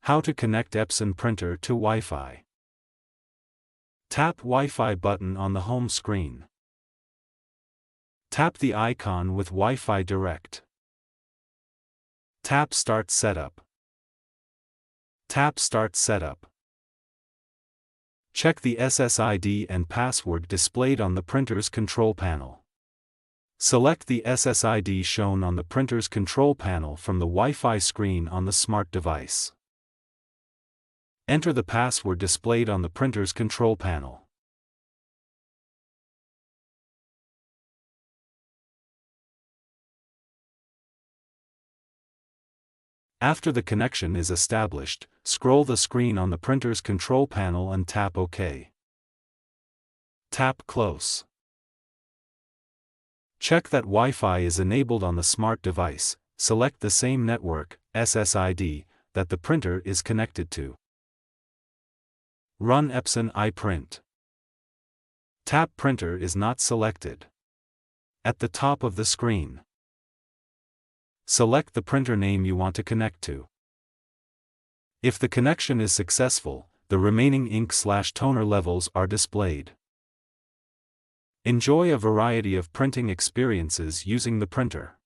How to connect Epson printer to Wi-Fi. Tap Wi-Fi button on the home screen. Tap the icon with Wi-Fi Direct. Tap Start Setup. Tap Start Setup. Check the SSID and password displayed on the printer's control panel. Select the SSID shown on the printer's control panel from the Wi-Fi screen on the smart device. Enter the password displayed on the printer's control panel. After the connection is established, scroll the screen on the printer's control panel and tap OK. Tap Close. Check that Wi-Fi is enabled on the smart device. Select the same network, SSID, that the printer is connected to. Run Epson iPrint. Tap Printer is not selected. At the top of the screen, select the printer name you want to connect to. If the connection is successful, the remaining ink/toner levels are displayed. Enjoy a variety of printing experiences using the printer.